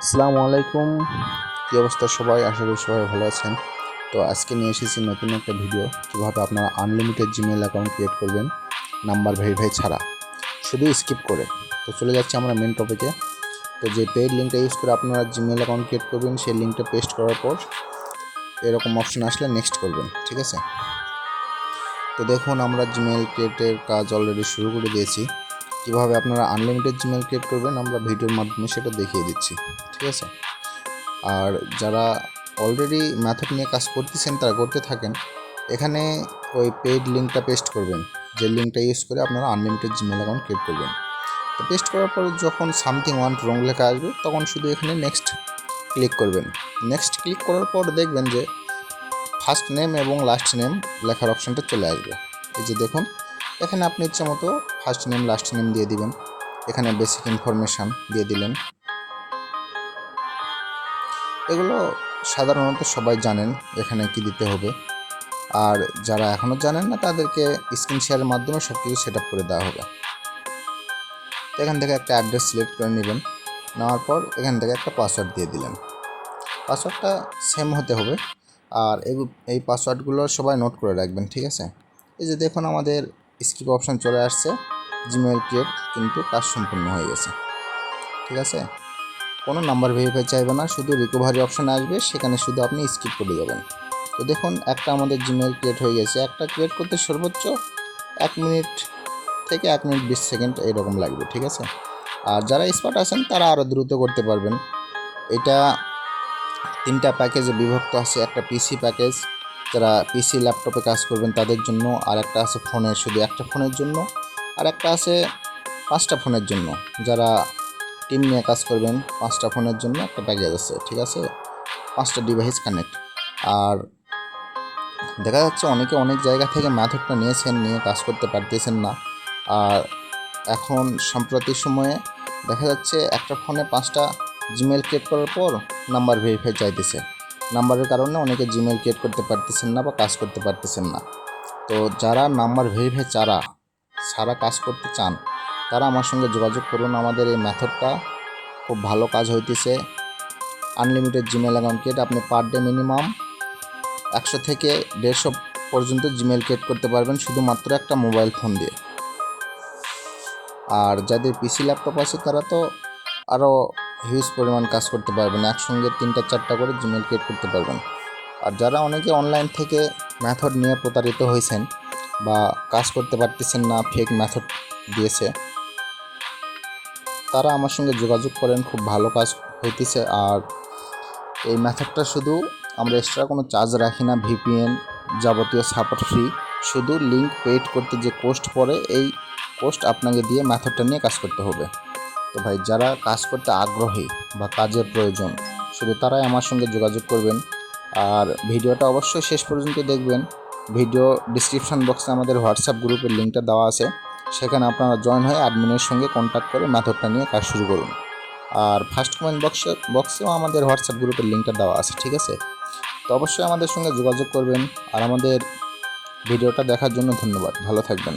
আসসালামু আলাইকুম। কী অবস্থা সবাই? আশা করি সবাই ভালো আছেন। তো আজকে নিয়ে এসেছি নতুন একটা ভিডিও, কীভাবে আপনারা আনলিমিটেড জিমেল অ্যাকাউন্ট ক্রিয়েট করবেন নাম্বার ভেরিফাই ছাড়া, শুধু স্কিপ করে। তো চলে যাচ্ছি আমরা মেন টপিকে। তো যে পেইড লিঙ্কটা ইউজ করে আপনারা জিমেল অ্যাকাউন্ট ক্রিয়েট করবেন, সেই লিঙ্কটা পেস্ট করার পর এরকম অপশন আসলে নেক্সট করবেন, ঠিক আছে? তো দেখুন, আমরা জিমেল ক্রিয়েটের কাজ অলরেডি শুরু করে দিয়েছি। কীভাবে আপনারা আনলিমিটেড জিমেল ক্রিয়েট করবেন আমরা ভিডিওর মাধ্যমে সেটা দেখিয়ে দিচ্ছি, ঠিক আছে? আর যারা অলরেডি মেথড নিয়ে কাজ করতেছেন তারা করতে থাকেন। এখানে ওই পেইড লিঙ্কটা পেস্ট করবেন, যে লিঙ্কটা ইউজ করে আপনারা আনলিমিটেড জিমেল অ্যাকাউন্ট ক্রিয়েট করবেন। তো পেস্ট করার পরে যখন সামথিং ওয়ান্ট রং লেখা আসবে তখন শুধু এখানে নেক্সট ক্লিক করবেন। নেক্সট ক্লিক করার পর দেখবেন যে ফার্স্ট নেম এবং লাস্ট নেম লেখার অপশানটা চলে আসবে। এই যে দেখুন, এখানে আপনি ইচ্ছা মতো ফার্স্ট নেম লাস্ট নেম দিয়ে দিবেন। এখানে বেসিক ইনফরমেশান দিয়ে দিলেন। এগুলো সাধারণত সবাই জানেন এখানে কি দিতে হবে। আর যারা এখনও জানেন না তাদেরকে স্ক্রিন শেয়ারের মাধ্যমে সব কিছু সেট আপ করে দেওয়া হবে। তো এখান থেকে একটা অ্যাড্রেস সিলেক্ট করে নেবেন। নেওয়ার পর এখান থেকে একটা পাসওয়ার্ড দিয়ে দিলেন। পাসওয়ার্ডটা সেম হতে হবে। আর এই পাসওয়ার্ডগুলো সবাই নোট করে রাখবেন, ঠিক আছে? এই যে দেখুন, আমাদের স্কিপ অপশান চলে আসছে। জিমেল ক্রিয়েট কিন্তু কাজ সম্পূর্ণ হয়ে গেছে, ঠিক আছে? কোনো নাম্বার ভেরিফাই চাইবে না, শুধু রিকভারি অপশান আসবে, সেখানে শুধু আপনি স্কিপ করে যাবেন। তো দেখুন, একটা আমাদের জিমেল ক্রিয়েট হয়ে গেছে। একটা ক্রিয়েট করতে সর্বোচ্চ 1 মিনিট থেকে 1 মিনিট 20 সেকেন্ড এরকম লাগবে, ঠিক আছে? আর যারা এক্সপার্ট আছেন তারা আরও দ্রুত করতে পারবেন। এটা 3টা প্যাকেজে বিভক্ত আছে। একটা পিসি প্যাকেজ, যারা পিসি ল্যাপটপে কাজ করবেন তাদের জন্য, আর একটা আছে ফোনের, শুধু একটা ফোনের জন্য, আর একটা আছে 5টা ফোনের জন্য। যারা টিম নিয়ে কাজ করবেন 5টা ফোনের জন্য একটা প্যাকেজ আছে, ঠিক আছে? 5টা ডিভাইস কানেক্ট। আর দেখা যাচ্ছে অনেকে অনেক জায়গা থেকে মেথডটা নিয়ে কাজ করতে পারতেছেন না। আর এখন সাম্প্রতিক সময়ে দেখা যাচ্ছে একটা ফোনে 5টা জিমেল ক্রিয়েট করার পর নাম্বার ভেরিফাই চাইতেছে। নাম্বারের কারণে অনেকে জিমেল ক্রিয়েট করতে পারতেছেন না বা কাজ করতে পারতেছেন না। তো যারা নাম্বার ভেরিফাই ছাড়া কাজ করতে চান তারা আমার সঙ্গে যোগাযোগ করুন। আমাদের এই মেথডটা খুব ভালো কাজ হইতেছে। আনলিমিটেড জিমেল অ্যাকাউন্ট ক্রিয়েট আপনি পার ডে মিনিমাম 100 থেকে 150 পর্যন্ত জিমেল ক্রিয়েট করতে পারবেন শুধুমাত্র একটা মোবাইল ফোন দিয়ে। আর যাদের পিসি ল্যাপটপ আছে তারা তো আরও হিউজ পরিমাণ কাজ করতে পারবেন, একসঙ্গে 3টা 4টা করে জিমেল ক্রিয়েট করতে পারবেন। আর যারা অনেকে অনলাইন থেকে মেথড নিয়ে প্রতারিত হয়েছেন বা কাজ করতে পারতেছেন না, ফেক মেথড দিয়েছে, তারা আমার সঙ্গে যোগাযোগ করেন, খুব ভালো কাজ হইতেছে। আর এই মেথডটা শুধু আমরা এক্সট্রা কোনো চার্জ রাখি না, ভিপিএন যাবতীয় সাপোর্ট ফ্রি। শুধু লিঙ্ক পেইড করতে যে কোস্ট পড়ে, এই কোস্ট আপনাকে দিয়ে মেথডটা নিয়ে কাজ করতে হবে। তো ভাই, যারা কাজ করতে আগ্রহী বা কাজের প্রয়োজন শুধু তারাই আমার সঙ্গে যোগাযোগ করবেন। আর ভিডিওটা অবশ্যই শেষ পর্যন্ত দেখবেন। ভিডিও ডিসক্রিপশান বক্সে আমাদের হোয়াটসঅ্যাপ গ্রুপের লিঙ্কটা দেওয়া আছে, সেখানে আপনারা জয়েন হয়ে অ্যাডমিনের সঙ্গে কন্ট্যাক্ট করে মেথডটা নিয়ে কাজ শুরু করুন। আর ফার্স্ট কমেন্ট বক্সেও আমাদের হোয়াটসঅ্যাপ গ্রুপের লিঙ্কটা দেওয়া আছে, ঠিক আছে? তো অবশ্যই আমাদের সঙ্গে যোগাযোগ করবেন। আর আমাদের ভিডিওটা দেখার জন্য ধন্যবাদ। ভালো থাকবেন।